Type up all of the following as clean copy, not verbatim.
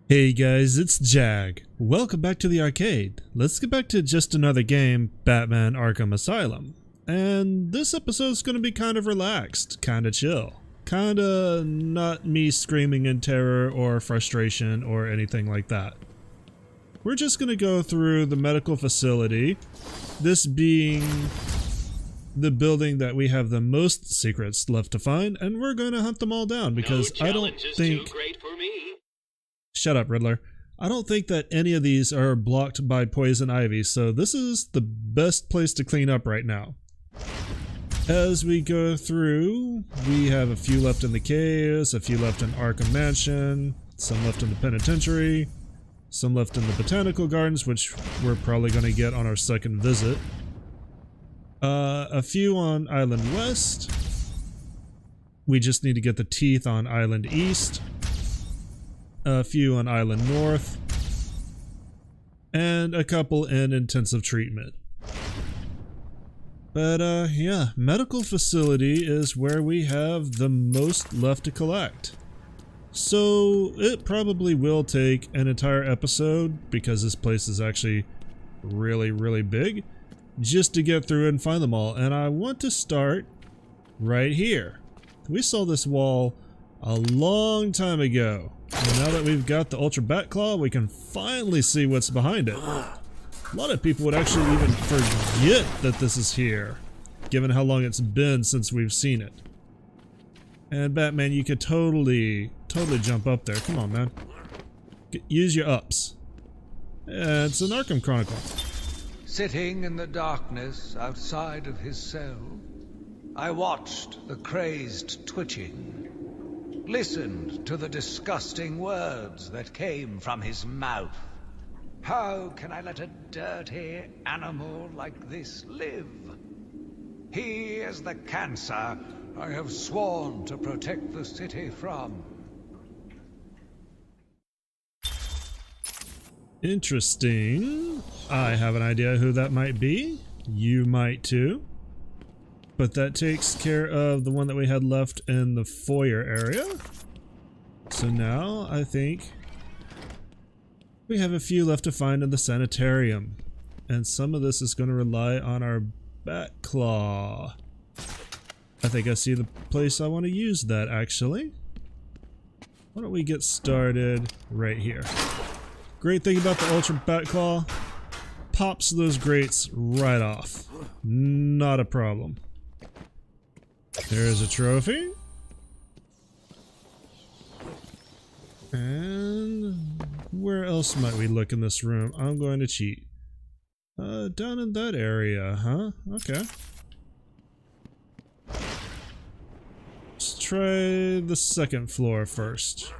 Hey guys, it's Jag. Welcome back to the arcade. Let's get back to just another game, Batman Arkham Asylum. And this episode's gonna be kind of relaxed, kinda chill. Kinda not me screaming in terror or frustration or anything like that. We're just gonna go through the medical facility, this being the building that we have the most secrets left to find, and we're gonna hunt them all down because I don't think... Too great for me. Shut up, Riddler. I don't think that any of these are blocked by poison ivy, so this is the best place to clean up right now. As we go through, we have a few left in the caves, a few left in Arkham Mansion, some left in the penitentiary, some left in the botanical gardens, which we're probably going to get on our second visit. A few on Island West. We just need to get the teeth on Island East. A few on Island North, and a couple in intensive treatment. But yeah, medical facility is where we have the most left to collect. So it probably will take an entire episode, because this place is actually really big, just to get through and find them all. And I want to start right here. We saw this wall a long time ago. And now that we've got the Ultra Bat Claw, we can finally see what's behind it. A lot of people would actually even forget that this is here, given how long it's been since we've seen it. And Batman, you could totally jump up there. Come on, man. Use your ups. Yeah, it's an Arkham Chronicle. Sitting in the darkness outside of his cell, I watched the crazed twitching. Listened to the disgusting words that came from his mouth. How can I let a dirty animal like this live? He is the cancer I have sworn to protect the city from. Interesting. I have an idea who that might be. You might too. But that takes care of the one that we had left in the foyer area. So now I think we have a few left to find in the sanitarium. And some of this is going to rely on our bat claw. I think I see the place I want to use that actually. Why don't we get started right here. Great thing about the Ultra Bat Claw, pops those grates right off. Not a problem. There's a trophy. And where else might we look in this room? I'm going to cheat. Down in that area, huh? Okay. Let's try the second floor first.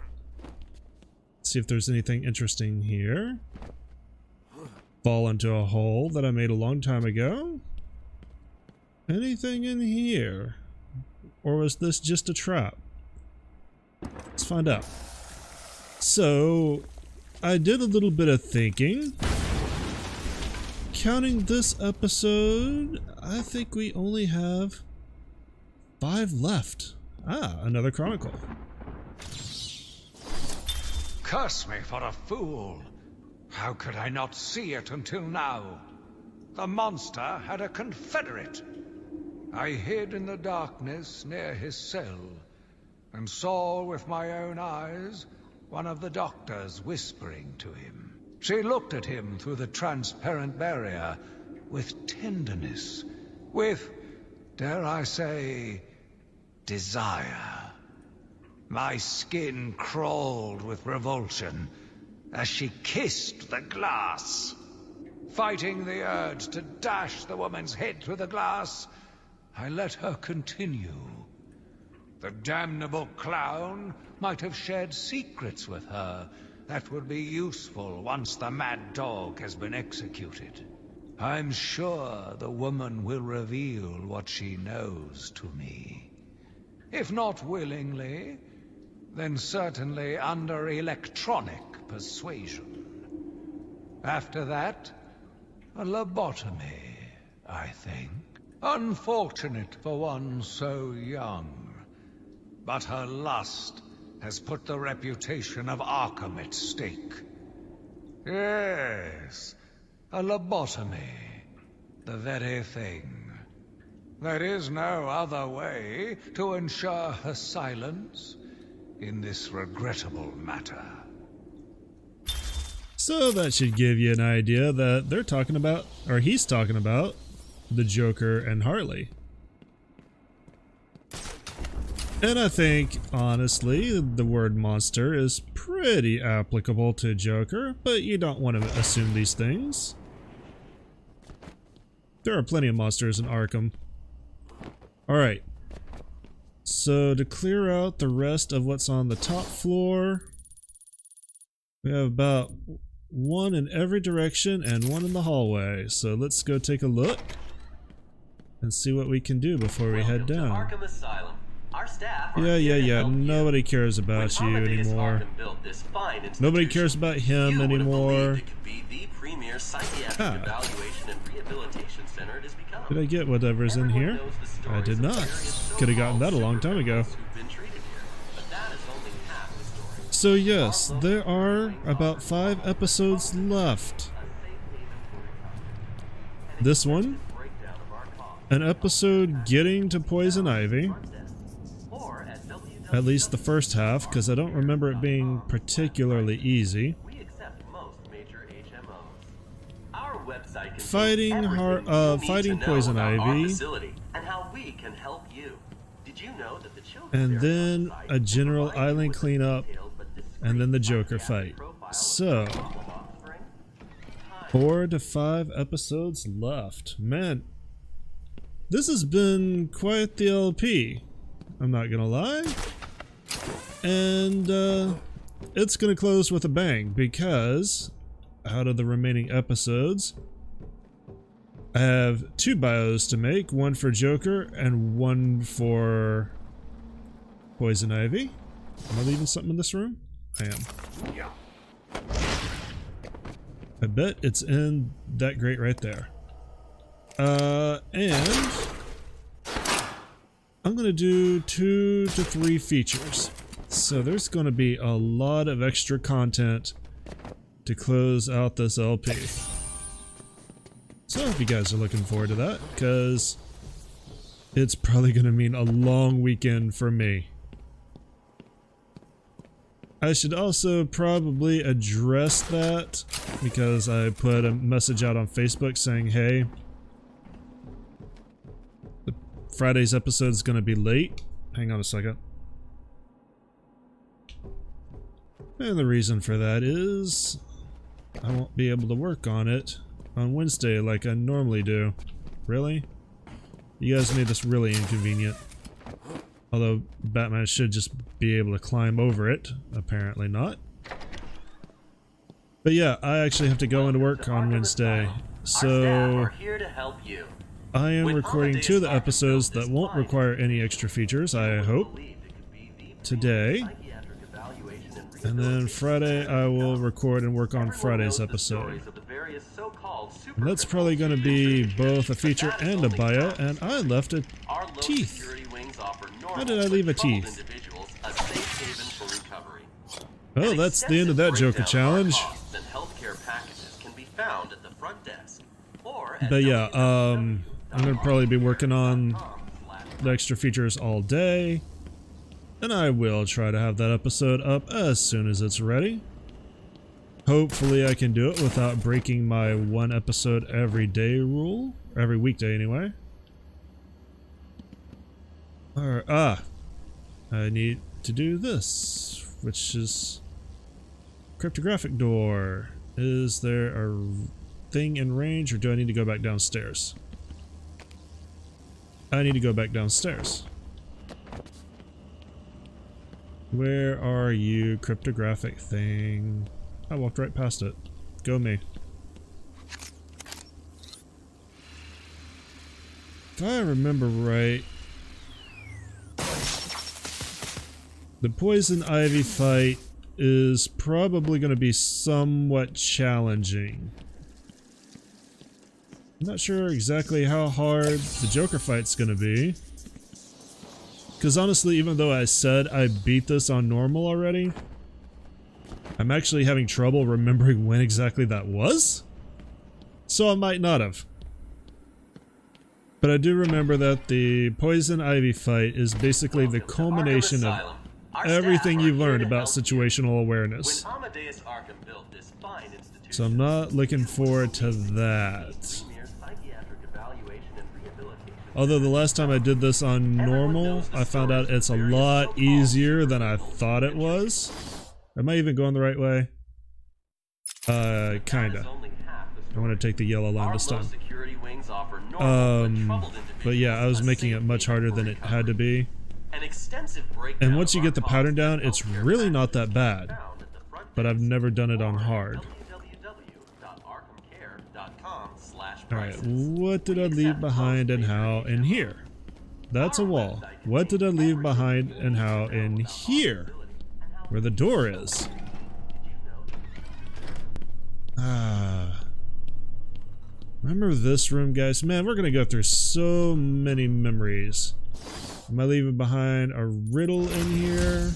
See if there's anything interesting here. Fall into a hole that I made a long time ago. Anything in here? Or was this just a trap? Let's find out. So, I did a little bit of thinking. Counting this episode, I think we only have 5 left. Ah, another chronicle. Curse me for a fool. How could I not see it until now? The monster had a confederate. I hid in the darkness near his cell, and saw with my own eyes one of the doctors whispering to him. She looked at him through the transparent barrier with tenderness, with, dare I say, desire. My skin crawled with revulsion as she kissed the glass. Fighting the urge to dash the woman's head through the glass, I let her continue. The damnable clown might have shared secrets with her that would be useful once the mad dog has been executed. I'm sure the woman will reveal what she knows to me. If not willingly, then certainly under electronic persuasion. After that, a lobotomy, I think. Unfortunate for one so young. But her lust has put the reputation of Arkham at stake. Yes, a lobotomy. The very thing. There is no other way to ensure her silence in this regrettable matter. So that should give you an idea that they're talking about, or he's talking about, the Joker and Harley. And I think, honestly, the word monster is pretty applicable to Joker, but you don't want to assume these things. There are plenty of monsters in Arkham. Alright. So to clear out the rest of what's on the top floor, we have about one in every direction and one in the hallway. So let's go take a look and see what we can do before we head down. Arkham Asylum. Our staff are Yeah. Nobody cares about you anymore. Nobody cares about him anymore. Did I get whatever's in here? I did not. Could have gotten that a long time ago. So yes, there are about 5 episodes left. This one, an episode getting to Poison Ivy. At least the first half, because I don't remember it being particularly easy. Fighting Poison Ivy. And then a general island cleanup. And then the Joker fight. So 4 to 5 episodes left. Man, this has been quite the LP. I'm not gonna lie. And it's gonna close with a bang, because out of the remaining episodes, I have 2 bios to make, one for Joker and one for Poison Ivy. Am I leaving something in this room? I am. I bet it's in that grate right there. And I'm gonna do 2 to 3 features. So there's gonna be a lot of extra content to close out this LP. So I hope you guys are looking forward to that, because it's probably gonna mean a long weekend for me. I should also probably address that, because I put a message out on Facebook saying, hey, Friday's episode is going to be late. Hang on a second. And the reason for that is I won't be able to work on it on Wednesday like I normally do. Really? You guys made this really inconvenient. Although Batman should just be able to climb over it. Apparently not. But yeah, I actually have to go into work on Wednesday. So I am recording 2 of the episodes that won't require any extra features, I hope, today. And then Friday I will record and work on Friday's episode. And that's probably going to be both a feature and a bio, and I left a teeth. How did I leave a teeth? Oh, that's the end of that Joker challenge. But yeah, I'm going to probably be working on the extra features all day. And I will try to have that episode up as soon as it's ready. Hopefully I can do it without breaking my 1 episode every day rule. Every weekday anyway. Alright, I need to do this, which is cryptographic door. Is there a thing in range, or do I need to go back downstairs? I need to go back downstairs. Where are you, cryptographic thing? I walked right past it. Go me. If I remember right, the Poison Ivy fight is probably going to be somewhat challenging. I'm not sure exactly how hard the Joker fight's going to be. Because honestly, even though I said I beat this on normal already, I'm actually having trouble remembering when exactly that was. So I might not have. But I do remember that the Poison Ivy fight is basically the culmination of everything you've learned about situational awareness. So I'm not looking forward to that. Although the last time I did this on normal, I found out it's a lot easier than I thought it was. Am I even going the right way? Kinda. I want to take the yellow line this time. But yeah, I was making it much harder than it had to be. And once you get the pattern down, it's really not that bad. But I've never done it on hard. Alright, what did I leave behind and how in here? That's a wall. What did I leave behind and how in here? Where the door is. Remember this room, guys? Man, we're gonna go through so many memories. Am I leaving behind a riddle in here?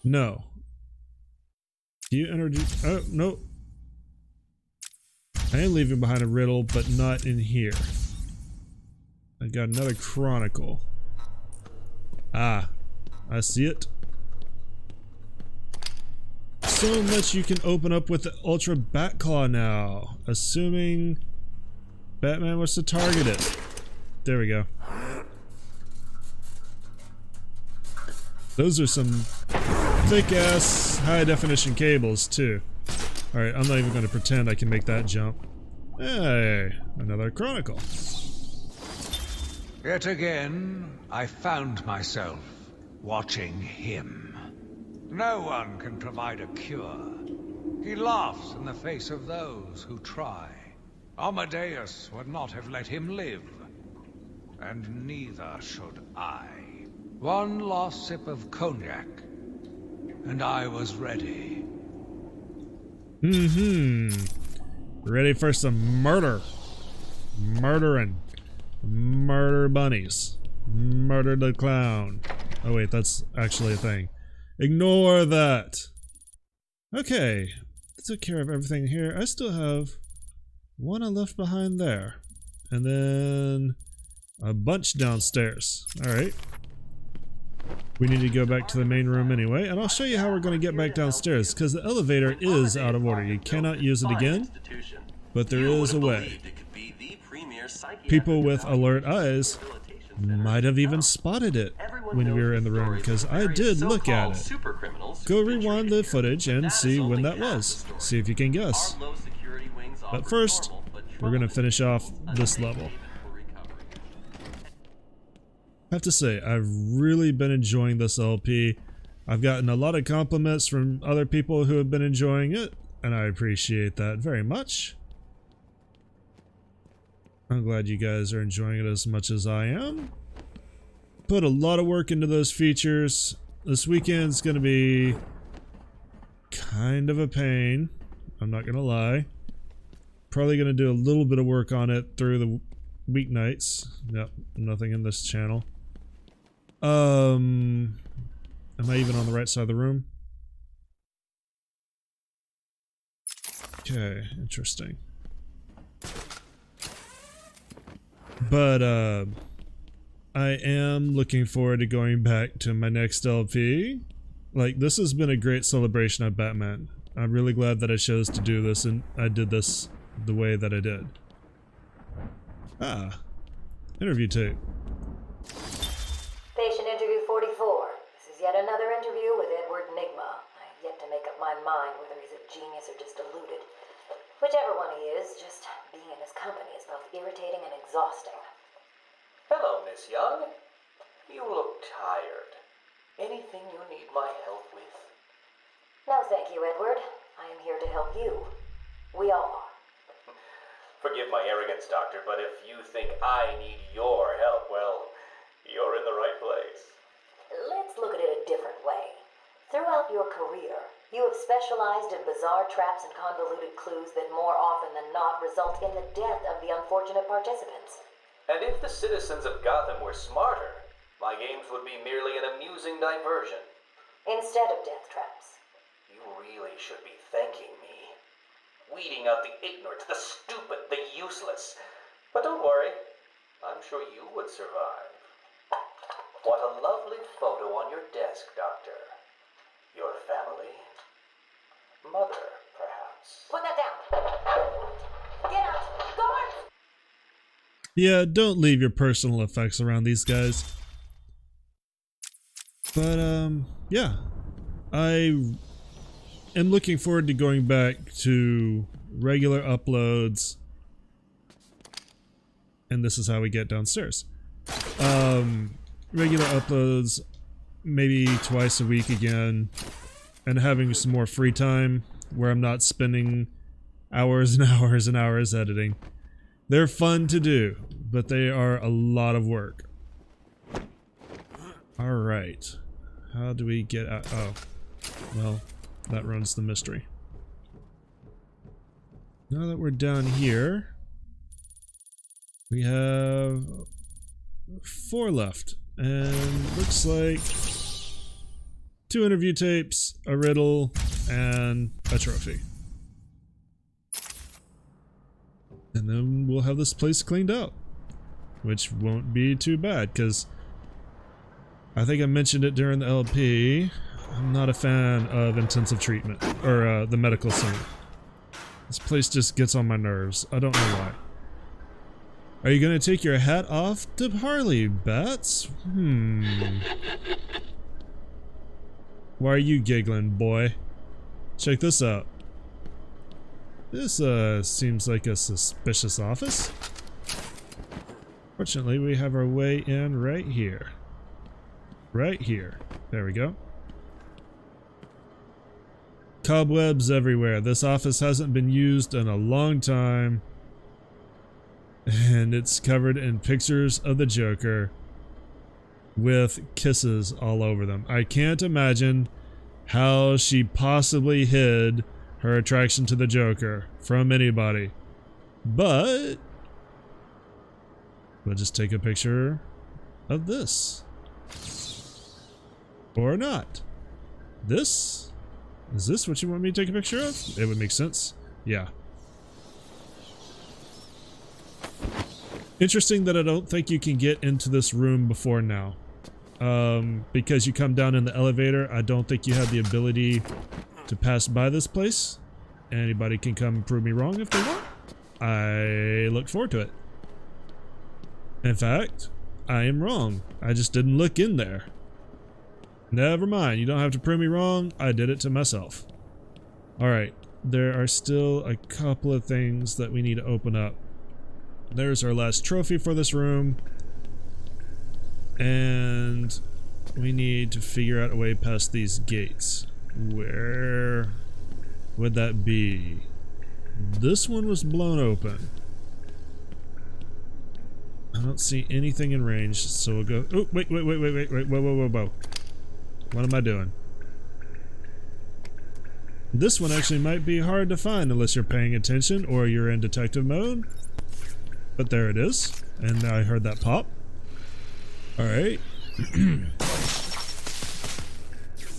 No. Do you introduce... Oh, no. I am leaving behind a riddle, but not in here. I got another chronicle. Ah, I see it. So much you can open up with the Ultra Batclaw now. Assuming Batman was to target it. There we go. Those are some thick-ass, high-definition cables, too. Alright, I'm not even going to pretend I can make that jump. Hey, another chronicle. Yet again, I found myself watching him. No one can provide a cure. He laughs in the face of those who try. Amadeus would not have let him live. And neither should I. One last sip of cognac, and I was ready. Ready for some murder. Murdering. Murder bunnies. Murder the clown. Oh wait, that's actually a thing. Ignore that. Okay, took care of everything here. I still have one I left behind there. And then a bunch downstairs. Alright. We need to go back to the main room anyway, and I'll show you how we're going to get back downstairs, because the elevator is out of order. You cannot use it again, but there is a way. People with alert eyes might have even spotted it when we were in the room, because I did look at it. Go rewind the footage and see when that was. See if you can guess. But first, we're going to finish off this level. I have to say, I've really been enjoying this LP. I've gotten a lot of compliments from other people who have been enjoying it, and I appreciate that very much. I'm glad you guys are enjoying it as much as I am. Put a lot of work into those features. This weekend's gonna be kind of a pain. I'm not gonna lie. Probably gonna do a little bit of work on it through the weeknights. Yep, nothing in this channel. Am I even on the right side of the room? Okay, interesting. But, I am looking forward to going back to my next LP. Like, this has been a great celebration of Batman. I'm really glad that I chose to do this, and I did this the way that I did. Ah, interview tape. Patient interview 44. This is yet another interview with E.Nigma. I have yet to make up my mind whether he's a genius or just deluded. Whichever one he is, just being in his company is both irritating and exhausting. Hello, Miss Young. You look tired. Anything you need my help with? No, thank you, Edward. I am here to help you. We all are. Forgive my arrogance, Doctor, but if you think I need your help, well, you're in the right place. Let's look at it a different way. Throughout your career, you have specialized in bizarre traps and convoluted clues that more often than not result in the death of the unfortunate participants. And if the citizens of Gotham were smarter, my games would be merely an amusing diversion. Instead of death traps. You really should be thanking me. Weeding out the ignorant, the stupid, the useless. But don't worry, I'm sure you would survive. What a lovely photo on your desk, Doctor. Your family? Mother, perhaps. Put that down. Get out. Guards! Yeah, don't leave your personal effects around these guys. But, yeah. I am looking forward to going back to regular uploads. And this is how we get downstairs. Regular uploads, maybe twice a week again. And having some more free time where I'm not spending hours and hours and hours editing. They're fun to do, but they are a lot of work. Alright. How do we get out? Oh. Well, that runs the mystery. Now that we're down here, we have 4 left. And looks like 2 interview tapes, a riddle, and a trophy. And then we'll have this place cleaned out. Which won't be too bad, because I think I mentioned it during the LP. I'm not a fan of intensive treatment, or the medical center. This place just gets on my nerves. I don't know why. Are you gonna take your hat off to Harley, Bats? Why are you giggling, boy? Check this out. This seems like a suspicious office. Fortunately, we have our way in right here. Right here. There we go. Cobwebs everywhere. This office hasn't been used in a long time. And it's covered in pictures of the Joker with kisses all over them. I can't imagine how she possibly hid her attraction to the Joker from anybody. But we'll just take a picture of this. Or not. This? Is this what you want me to take a picture of? It would make sense. Yeah. Interesting that I don't think you can get into this room before now. Because you come down in the elevator, I don't think you have the ability to pass by this place. Anybody can come and prove me wrong if they want. I look forward to it. In fact, I am wrong. I just didn't look in there. Never mind, you don't have to prove me wrong. I did it to myself. Alright, there are still a couple of things that we need to open up. There's our last trophy for this room. And we need to figure out a way past these gates. Where would that be? This one was blown open. I don't see anything in range, so we'll go. Oh, wait, whoa. What am I doing? This one actually might be hard to find unless you're paying attention or you're in detective mode. But there it is. And I heard that pop. Alright.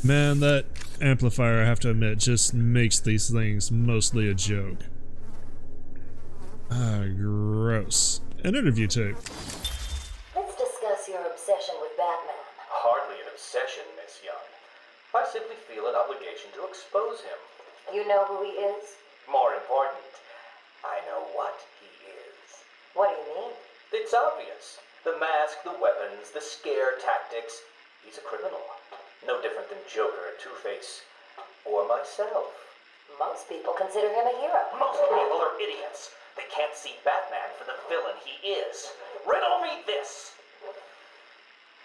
Man, that amplifier, I have to admit, just makes these things mostly a joke. Ah, gross. An interview tape. Let's discuss your obsession with Batman. Hardly an obsession, Miss Young. I simply feel an obligation to expose him. You know who he is? More important, I know what he is. What do you mean? It's obvious. The mask, the weapons, the scare tactics. He's a criminal. No different than Joker, Two-Face, or myself. Most people consider him a hero. Most people are idiots. They can't see Batman for the villain he is. Riddle me this!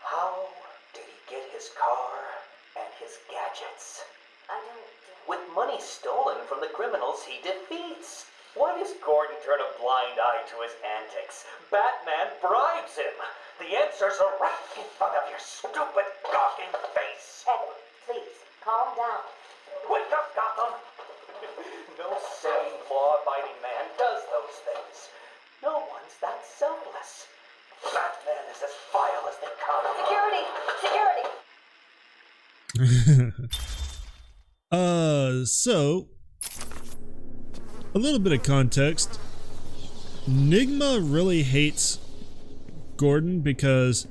How did he get his car and his gadgets? I don't... With money stolen from the criminals he defeats. Why does Gordon turn a blind eye to his antics? Batman bribes him. The answers are right in front of your stupid, gawking face. Edward, please, calm down. Wake up, Gotham! No sane, law-abiding man does those things. No one's that selfless. So a little bit of context. E.Nigma really hates Gordon because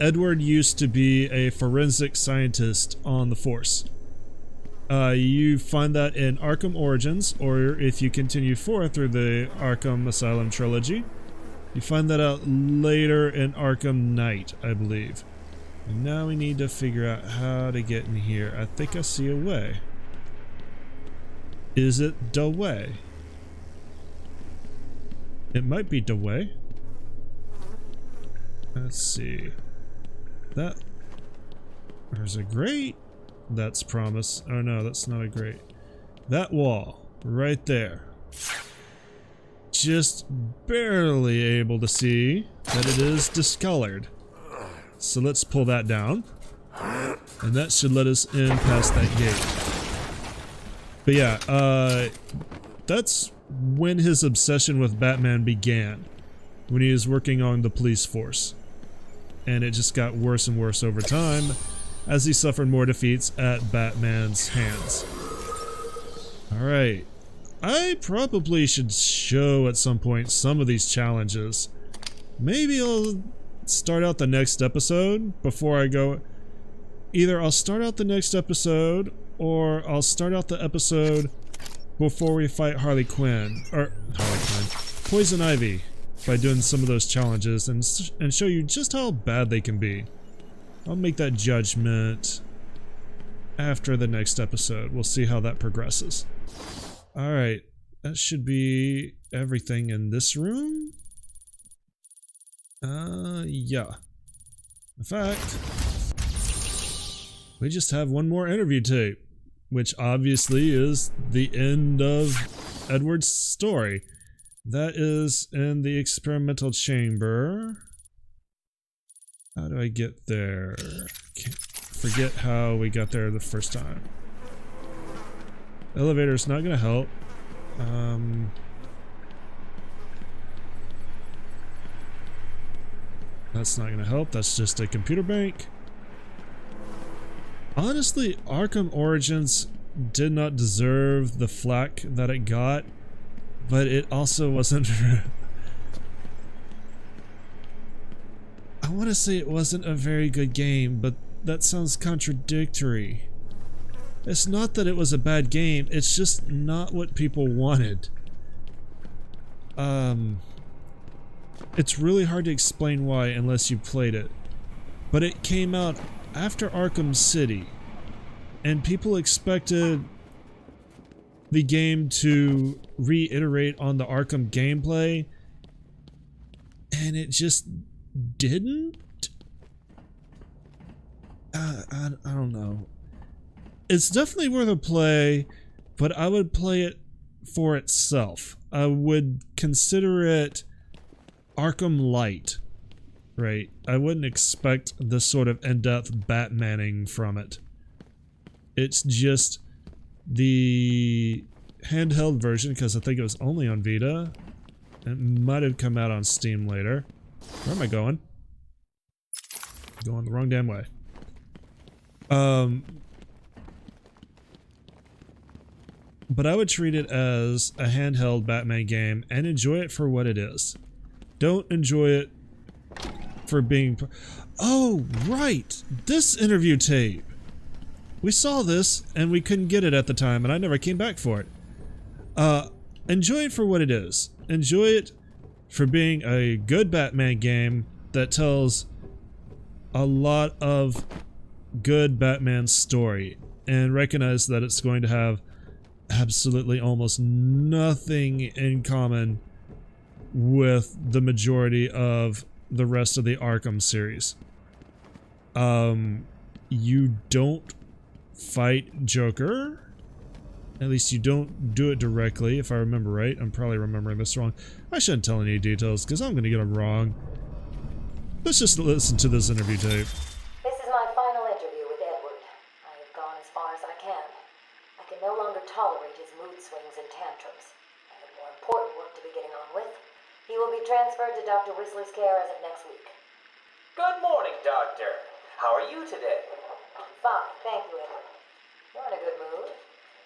Edward used to be a forensic scientist on the force. You find that in Arkham Origins, or if you continue forward through the Arkham Asylum trilogy, you find that out later in Arkham Knight, I believe. And now we need to figure out how to get in here. I think I see a way. Is it the way? It might be the way. Let's see. There's a grate. That's promise. Oh no, that's not a grate. That wall, right there. Just barely able to see that it is discolored. So let's pull that down. And that should let us in past that gate. But yeah, that's when his obsession with Batman began. When he was working on the police force. And it just got worse and worse over time as he suffered more defeats at Batman's hands. Alright. I probably should show at some point some of these challenges. Maybe I'll start out the next episode before I go. Either I'll start out the next episode or I'll start out the episode before we fight Harley Quinn. Or Harley Quinn. Poison Ivy. By doing some of those challenges and show you just how bad they can be. I'll make that judgment after the next episode. We'll see how that progresses. Alright, that should be everything in this room. Yeah. In fact, we just have one more interview tape, which obviously is the end of Edward's story. That is in the experimental chamber. How do I get there? Can't forget how we got there the first time. Elevator's not gonna help. That's not gonna help. That's just a computer bank. Honestly, Arkham Origins did not deserve the flack that it got. But it also wasn't. I want to say it wasn't a very good game, but that sounds contradictory. It's not that it was a bad game, it's just not what people wanted. It's really hard to explain why unless you played it. But it came out after Arkham City, and people expected the game to reiterate on the Arkham gameplay, and it just didn't. I don't know. It's definitely worth a play, but I would play it for itself. I would consider it Arkham Light, right? I wouldn't expect this sort of in-depth Batmaning from it. It's just the handheld version, because I think it was only on Vita. It might have come out on Steam later. Where am I going? Going the wrong damn way. But I would treat it as a handheld Batman game and enjoy it for what it is. Don't enjoy it for being... Oh, right! This interview tape! We saw this, and we couldn't get it at the time, and I never came back for it. Enjoy it for what it is. Enjoy it for being a good Batman game that tells a lot of good Batman story, and recognize that it's going to have absolutely almost nothing in common with the majority of the rest of the Arkham series. You don't fight Joker. At least you don't do it directly, if I remember right. I'm probably remembering this wrong. I shouldn't tell any details, because I'm going to get them wrong. Let's just listen to this interview tape. This is my final interview with Edward. I have gone as far as I can. I can no longer tolerate his mood swings and tantrums. I have more important work to be getting on with. He will be transferred to Dr. Whistler's care as of next week. Good morning, Doctor. How are you today? Fine, thank you, Edward. You're in a good mood.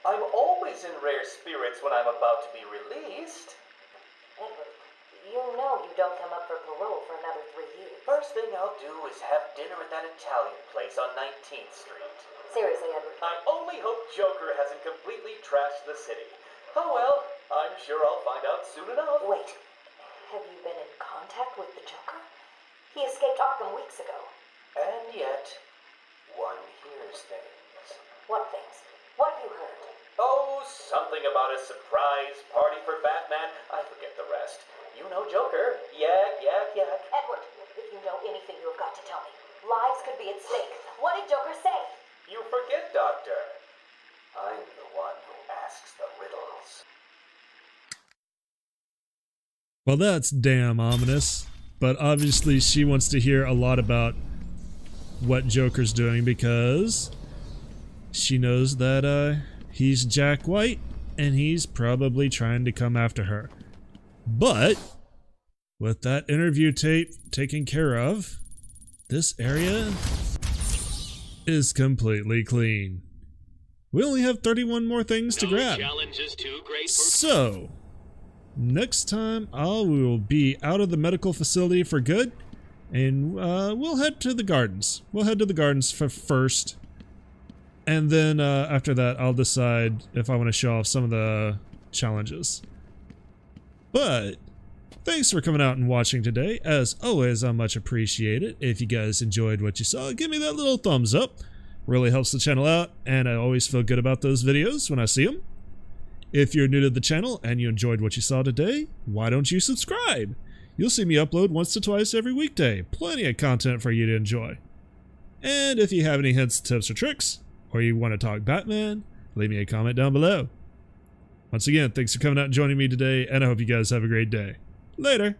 I'm always in rare spirits when I'm about to be released. Edward, you know you don't come up for parole for another 3 years. First thing I'll do is have dinner at that Italian place on 19th Street. Seriously, Edward. I only hope Joker hasn't completely trashed the city. Oh well, I'm sure I'll find out soon enough. Wait, have you been in contact with the Joker? He escaped Arkham weeks ago. And yet, one hears things. What things? What have you heard? Oh, something about a surprise party for Batman. I forget the rest. You know Joker. Yak, yak, yak. Edward, if you know anything, you've got to tell me. Lives could be at stake. What did Joker say? You forget, Doctor. I'm the one who asks the riddles. Well, that's damn ominous. But obviously she wants to hear a lot about what Joker's doing because she knows that he's Jack White and he's probably trying to come after her. But with that interview tape taken care of, this area is completely clean. We only have 31 more things to grab. So, next time we will be out of the medical facility for good, and we'll head to the gardens. We'll head to the gardens first, and then after that I'll decide if I want to show off some of the challenges. But thanks for coming out and watching today. As always, I much appreciate it. If you guys enjoyed what you saw, give me that little thumbs up. Really helps the channel out, and I always feel good about those videos when I see them. If you're new to the channel and you enjoyed what you saw today, why don't you subscribe? You'll see me upload once to twice every weekday. Plenty of content for you to enjoy. And if you have any hints, tips, or tricks, or you want to talk Batman, leave me a comment down below. Once again, thanks for coming out and joining me today, and I hope you guys have a great day. Later!